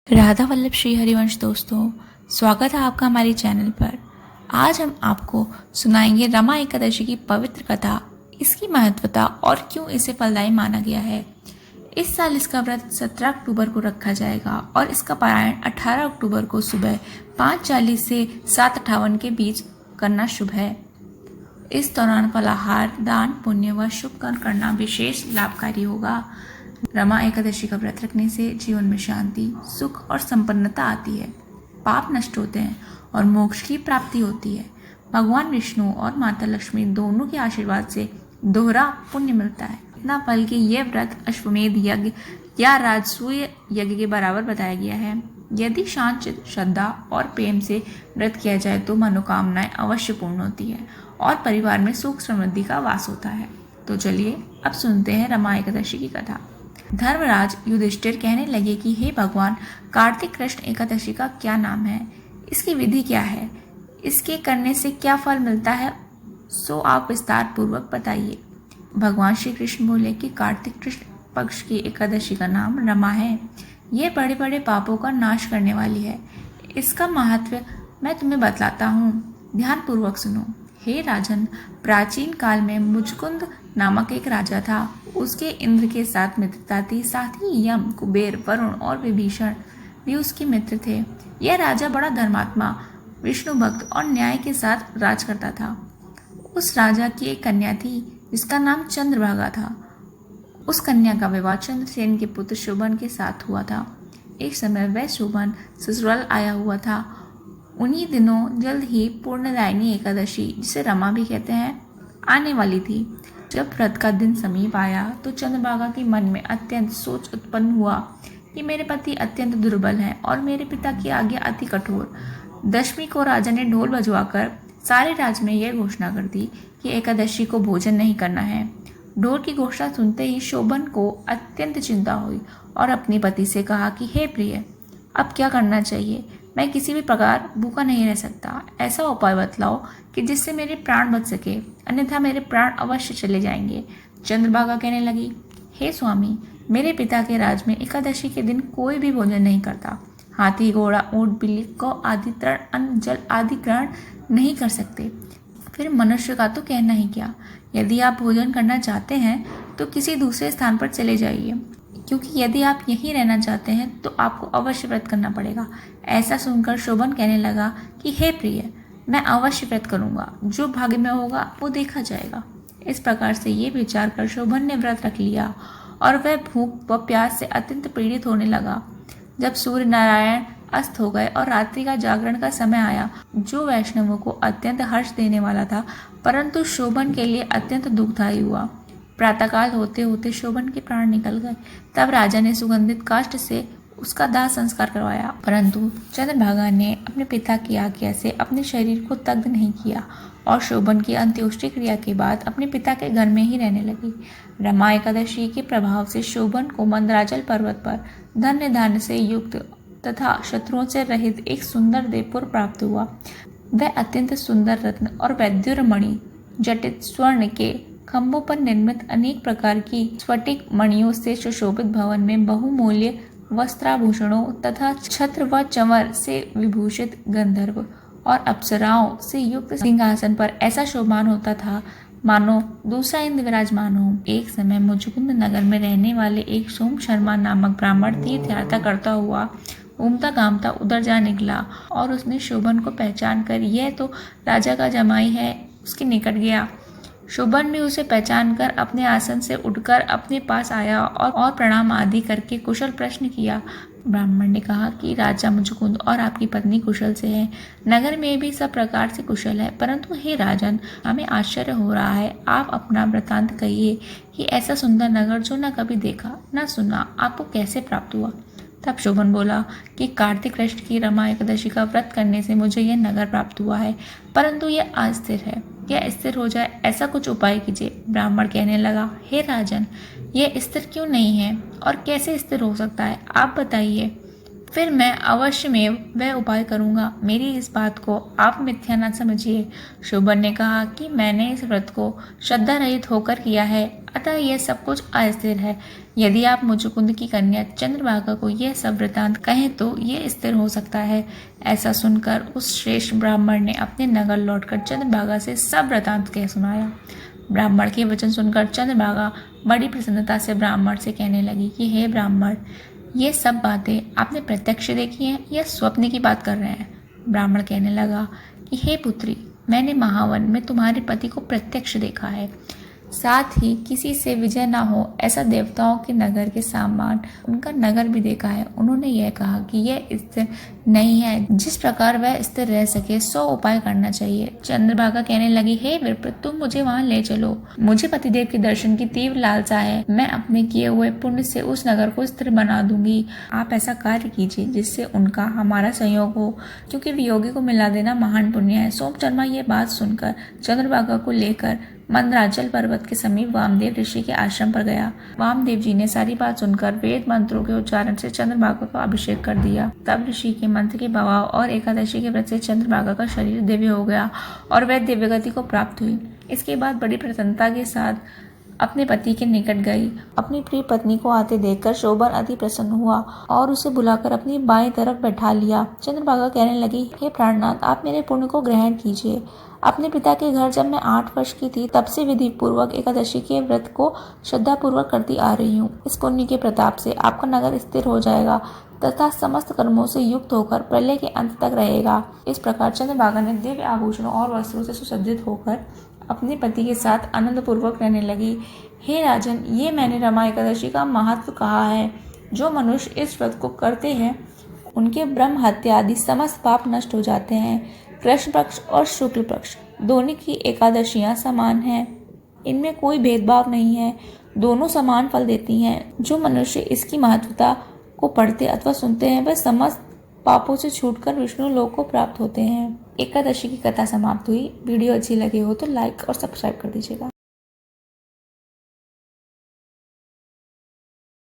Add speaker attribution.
Speaker 1: राधा वल्लभ श्री हरिवंश दोस्तों, स्वागत है आपका हमारे चैनल पर। आज हम आपको सुनाएंगे रमा एकादशी की पवित्र कथा, इसकी महत्वता और क्यों इसे फलदायी माना गया है। इस साल इसका व्रत 17 अक्टूबर को रखा जाएगा और इसका पारायण 18 अक्टूबर को सुबह 5:40 से 7:58 के बीच करना शुभ है। इस दौरान फलाहार, दान, पुण्य व शुभ कर्म करना विशेष लाभकारी होगा। रमा एकादशी का व्रत रखने से जीवन में शांति, सुख और संपन्नता आती है, पाप नष्ट होते हैं और मोक्ष की प्राप्ति होती है। भगवान विष्णु और माता लक्ष्मी दोनों के आशीर्वाद से दोहरा पुण्य मिलता है। इतना फल कि यह व्रत अश्वमेध यज्ञ या राजसूय यज्ञ के बराबर बताया गया है। यदि शांत चित्त, श्रद्धा और प्रेम से व्रत किया जाए तो मनोकामनाएं अवश्य पूर्ण होती है और परिवार में सुख समृद्धि का वास होता है। तो चलिए अब सुनते हैं रमा एकादशी की कथा। धर्मराज युधिष्ठिर कहने लगे कि हे भगवान, कार्तिक कृष्ण एकादशी का क्या नाम है, इसकी विधि क्या है, इसके करने से क्या फल मिलता है, सो आप विस्तार पूर्वक बताइए। भगवान श्री कृष्ण बोले कि कार्तिक कृष्ण पक्ष की एकादशी का नाम रमा है। ये बड़े बड़े पापों का नाश करने वाली है। इसका महत्व मैं तुम्हें बतलाता हूँ, ध्यान पूर्वक सुनो। हे राजन, प्राचीन काल में मुचकुंद नामक एक राजा था। उसके इंद्र के साथ मित्रता थी, साथ ही यम, कुबेर, वरुण और विभीषण भी उसके मित्र थे। यह राजा बड़ा धर्मात्मा, विष्णु भक्त और न्याय के साथ राज करता था। उस राजा की एक कन्या थी जिसका नाम चंद्रभागा था। उस कन्या का विवाह चंद्रसेन के पुत्र शोभन के साथ हुआ था। एक समय वह शोभन ससुराल आया हुआ था। उन्हीं दिनों जल्द ही पूर्णदायिनी एकादशी, जिसे रमा भी कहते हैं, आने वाली थी। जब व्रत का दिन समीप आया तो चंद्रभागा के मन में अत्यंत सोच उत्पन्न हुआ कि मेरे पति अत्यंत दुर्बल हैं और मेरे पिता की आज्ञा अति कठोर। दशमी को राजा ने ढोल बजवाकर सारे राज्य में यह घोषणा कर दी कि एकादशी को भोजन नहीं करना है। ढोल की घोषणा सुनते ही शोभन को अत्यंत चिंता हुई और अपने पति से कहा कि हे प्रिय, अब क्या करना चाहिए, मैं किसी भी प्रकार भूखा नहीं रह सकता। ऐसा उपाय बतलाओ कि जिससे मेरे प्राण बच सके, अन्यथा मेरे प्राण अवश्य चले जाएंगे। चंद्रभागा कहने लगी, हे स्वामी, मेरे पिता के राज में एकादशी के दिन कोई भी भोजन नहीं करता। हाथी, घोड़ा, ऊंट, बिल्ली, गौ आदि तृण, अन्न, जल आदि ग्रहण नहीं कर सकते। फिर मनुष्य का तो कहना ही क्या। यदि आप भोजन करना चाहते हैं तो किसी दूसरे स्थान पर चले जाइए, क्योंकि यदि आप यहीं रहना चाहते हैं तो आपको अवश्य व्रत करना पड़ेगा। ऐसा सुनकर शोभन कहने लगा कि हे प्रिय, मैं अवश्य व्रत करूंगा, जो भाग्य में होगा वो देखा जाएगा। इस प्रकार से ये विचार कर शोभन ने व्रत रख लिया और वह भूख व प्यास से अत्यंत पीड़ित होने लगा। जब सूर्य नारायण अस्त हो गए और रात्रि का जागरण का समय आया, जो वैष्णवों को अत्यंत हर्ष देने वाला था, परंतु शोभन के लिए अत्यंत दुखदायी हुआ। प्रातःकाल होते होते शोभन के प्राण निकल गए। तब राजा ने सुगंधित काष्ठ से उसका दाह संस्कार करवाया, परंतु चंद्रभागा ने अपने पिता की आज्ञा से अपने शरीर को दग्ध नहीं किया और शोभन की अंत्योष्टि क्रिया के बाद अपने पिता के घर में ही रहने लगी। रमा एकादशी के प्रभाव से शोभन को मंदराचल पर्वत पर धन्य धान्य से युक्त तथा शत्रुओं से रहित एक सुंदर देवपुर प्राप्त हुआ। वह अत्यंत सुंदर रत्न और वैद्युर मणि जटित स्वर्ण के खंभों पर निर्मित अनेक प्रकार की स्फटिक मणियों से सुशोभित भवन में बहुमूल्य वस्त्राभूषणों तथा छत्र व चंवर से विभूषित गंधर्व और अप्सराओं से युक्त सिंहासन पर ऐसा शोभान होता था मानो दूसरा इंद्र विराजमान हो। एक समय मुचकुंद नगर में रहने वाले एक सोम शर्मा नामक ब्राह्मण तीर्थ यात्रा करता हुआ घूमता घामता उधर जा निकला और उसने शोभन को पहचान कर यह तो राजा का जमाई है, उसके निकट गया। शोभन ने उसे पहचान कर अपने आसन से उठकर अपने पास आया और प्रणाम आदि करके कुशल प्रश्न किया। ब्राह्मण ने कहा कि राजा मुचकुंद और आपकी पत्नी कुशल से हैं, नगर में भी सब प्रकार से कुशल है, परंतु हे राजन, हमें आश्चर्य हो रहा है। आप अपना वृतांत कहिए कि ऐसा सुंदर नगर जो न कभी देखा न सुना, आपको कैसे प्राप्त हुआ। तब शोभन बोला कि कार्तिक कृष्ण की रमा एकादशी का व्रत करने से मुझे यह नगर प्राप्त हुआ है, परंतु यह अस्थिर है। यह स्थिर हो जाए ऐसा कुछ उपाय कीजिए। ब्राह्मण कहने लगा, हे राजन, यह स्थिर क्यों नहीं है और कैसे स्थिर हो सकता है, आप बताइए, फिर मैं अवश्य में वह उपाय करूंगा। मेरी इस बात को आप मिथ्या न समझिए। शोभन ने कहा कि मैंने इस व्रत को श्रद्धा रहित होकर किया है, अतः यह सब कुछ अस्थिर है। यदि आप मुचुकुंद की कन्या चंद्रभागा को यह सब वृतांत कहें तो ये स्थिर हो सकता है। ऐसा सुनकर उस श्रेष्ठ ब्राह्मण ने अपने नगर लौटकर चंद्रभागा से सब वृतांत कह सुनाया। ब्राह्मण के वचन सुनकर चंद्रभागा बड़ी प्रसन्नता से ब्राह्मण से कहने लगी कि हे ब्राह्मण, ये सब बातें आपने प्रत्यक्ष देखी हैं या स्वप्न की बात कर रहे हैं? ब्राह्मण कहने लगा कि हे पुत्री, मैंने महावन में तुम्हारे पति को प्रत्यक्ष देखा है। साथ ही किसी से विजय ना हो ऐसा देवताओं के नगर के समान उनका नगर भी देखा है। उन्होंने यह कहा कि यह स्थिर नहीं है, जिस प्रकार वह स्थिर रह सके 100 उपाय करना चाहिए। चंद्रभागा कहने लगी, हे विप्र, तुम मुझे वहां ले चलो। मुझे पतिदेव के दर्शन की तीव्र लालसा है। मैं अपने किए हुए पुण्य से उस नगर को स्थिर बना दूंगी। आप ऐसा कार्य कीजिए जिससे उनका हमारा संयोग हो, क्योंकि वियोगी को मिला देना महान पुण्य है। सोमचर्मा ये बात सुनकर चंद्रभागा को लेकर मंदराचल पर्वत के समीप वामदेव ऋषि के आश्रम पर गया। वामदेव जी ने सारी बात सुनकर वेद मंत्रों के उच्चारण से चंद्रभागा का अभिषेक कर दिया। तब ऋषि के मंत्र के प्रभाव और एकादशी के व्रत से चंद्रभागा का शरीर दिव्य हो गया और वह दिव्य गति को प्राप्त हुई। इसके बाद बड़ी प्रसन्नता के साथ अपने पति के निकट गई। अपनी प्रिय पत्नी को आते देखकर शोभन अति प्रसन्न हुआ और उसे बुलाकर अपनी बाएं तरफ बैठा लिया। चंद्रभागा कहने लगी, हे प्राणनाथ, आप मेरे पुण्य को ग्रहण कीजिए। अपने पिता के घर जब मैं 8 वर्ष की थी तब से विधि पूर्वक एकादशी के व्रत को श्रद्धा पूर्वक करती आ रही हूँ। इस पुण्य के प्रताप से आपका नगर स्थिर हो जाएगा तथा समस्त कर्मों से युक्त होकर प्रलय के अंत तक रहेगा। इस प्रकार चंद्रभागा ने दिव्य आभूषणों और वस्त्रों से सुसज्जित होकर अपने पति के साथ आनंद पूर्वक रहने लगी। हे राजन, ये मैंने रमा एकादशी का महत्व कहा है। जो मनुष्य इस व्रत को करते हैं उनके ब्रह्म हत्या आदि समस्त पाप नष्ट हो जाते हैं। कृष्ण पक्ष और शुक्ल पक्ष दोनों की एकादशियां समान हैं। इनमें कोई भेदभाव नहीं है, दोनों समान फल देती हैं। जो मनुष्य इसकी महत्वता को पढ़ते अथवा सुनते हैं वह समस्त पापों से छूटकर विष्णु लोक को प्राप्त होते हैं। एकादशी की कथा समाप्त हुई। वीडियो अच्छी लगी हो तो लाइक और सब्सक्राइब कर दीजिएगा।